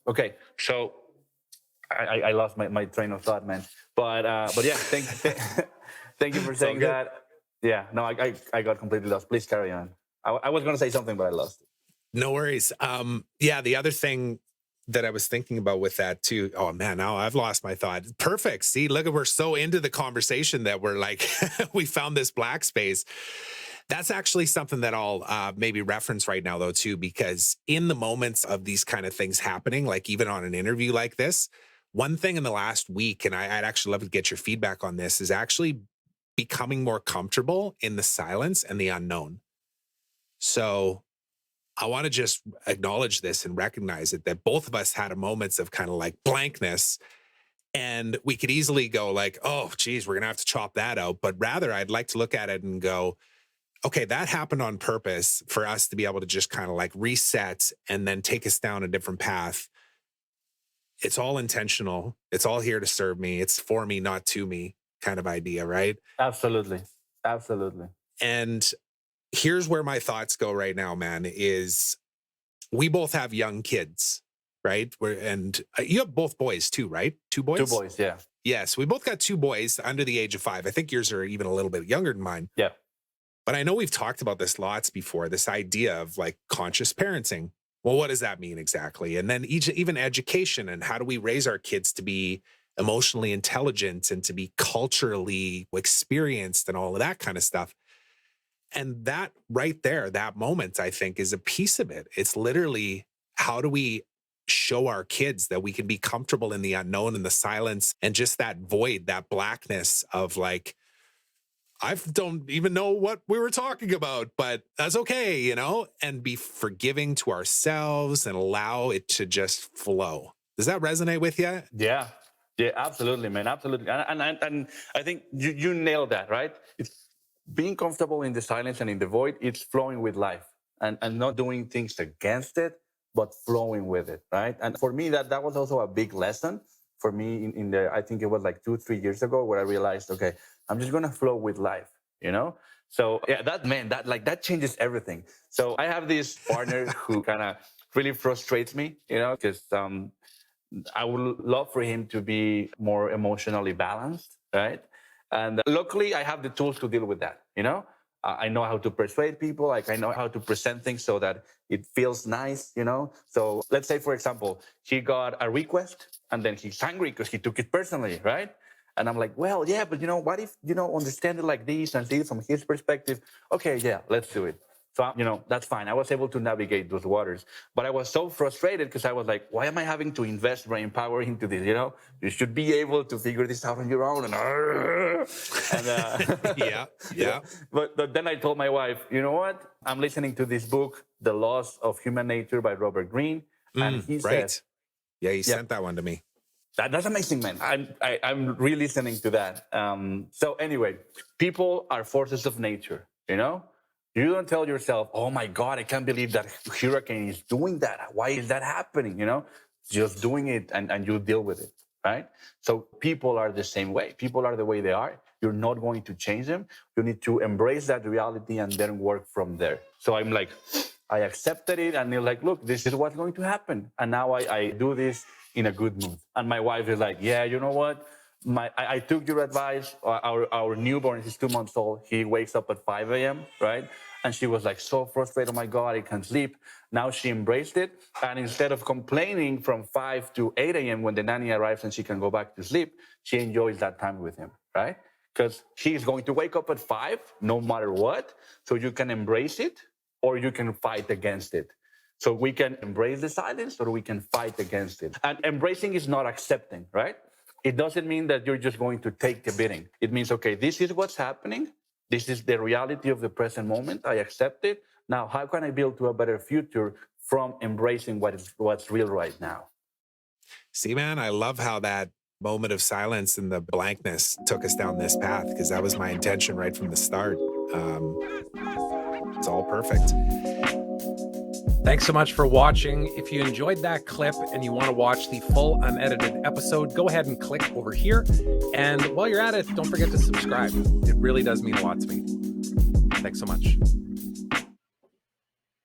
Okay, so I lost my train of thought, man. But yeah, thank you for saying that. Yeah, no, I got completely lost. Please carry on. I was going to say something, but I lost it. No worries. Yeah, the other thing that I was thinking about with that too. Oh man, now I've lost my thought. Perfect. See, look, we're so into the conversation that we're like, we found this black space. That's actually something that I'll maybe reference right now, though, too, because in the moments of these kind of things happening, like even on an interview like this, one thing in the last week, and I'd actually love to get your feedback on this, is actually becoming more comfortable in the silence and the unknown. So I want to just acknowledge this and recognize it, that both of us had a moments of kind of like blankness. And we could easily go like, oh, geez, we're going to have to chop that out. But rather, I'd like to look at it and go, okay, that happened on purpose for us to be able to just kind of like reset and then take us down a different path. It's all intentional. It's all here to serve me. It's for me, not to me kind of idea, right? Absolutely. Absolutely. And here's where my thoughts go right now, man, is we both have young kids, right? And you have both boys too, right? Two boys? Two boys, yeah. Yes, we both got two boys under the age of 5. I think yours are even a little bit younger than mine. Yeah. But I know we've talked about this lots before, this idea of like conscious parenting. Well, what does that mean exactly? And then even education, and how do we raise our kids to be emotionally intelligent and to be culturally experienced and all of that kind of stuff. And that right there, that moment, I think, is a piece of it. It's literally, how do we show our kids that we can be comfortable in the unknown and the silence and just that void, that blackness of like, I don't even know what we were talking about, but that's okay, you know, and be forgiving to ourselves and allow it to just flow. Does that resonate with you? Yeah. Yeah, absolutely, man. Absolutely. And I think you nailed that, right? It's being comfortable in the silence and in the void. It's flowing with life and not doing things against it, but flowing with it, right? And for me, that was also a big lesson for me in the, I think it was like 2-3 years ago, where I realized, okay, I'm just going to flow with life, you know? So yeah, that changes everything. So I have this partner who kind of really frustrates me, you know, because I would love for him to be more emotionally balanced, right? And luckily, I have the tools to deal with that, you know? I know how to persuade people. Like, I know how to present things so that it feels nice, you know? So let's say, for example, he got a request and then he's angry because he took it personally, right? And I'm like, well, yeah, but you know, what if, you know, understand it like this and see it from his perspective? Okay, yeah, let's do it. So, you know, that's fine. I was able to navigate those waters, but I was so frustrated because I was like, why am I having to invest brain power into this? You know, you should be able to figure this out on your own. Yeah. But then I told my wife, you know what? I'm listening to this book, The Laws of Human Nature by Robert Greene. And he says, yeah, he sent that one to me. That's amazing, man. I'm re-listening to that. So anyway, people are forces of nature, you know? You don't tell yourself, oh my God, I can't believe that hurricane is doing that. Why is that happening? You know, just doing it and you deal with it, right? So people are the same way. People are the way they are. You're not going to change them. You need to embrace that reality and then work from there. So I'm like, I accepted it and they're like, look, this is what's going to happen. And now I do this in a good mood. And my wife is like, yeah, you know what? I took your advice. Our newborn, he's 2 months old. He wakes up at 5 a.m., right? And she was like so frustrated. Oh my God, I can't sleep. Now she embraced it. And instead of complaining from 5 to 8 a.m. when the nanny arrives and she can go back to sleep, she enjoys that time with him, right? Because he's going to wake up at 5 no matter what. So you can embrace it or you can fight against it. So we can embrace the silence or we can fight against it. And embracing is not accepting, right? It doesn't mean that you're just going to take the beating. It means, okay, this is what's happening. This is the reality of the present moment. I accept it. Now, how can I build to a better future from embracing what's real right now? See, man, I love how that moment of silence and the blankness took us down this path, because that was my intention right from the start. It's all perfect. Thanks so much for watching. If you enjoyed that clip and you want to watch the full unedited episode, go ahead and click over here. And while you're at it, don't forget to subscribe. It really does mean a lot to me. Thanks so much.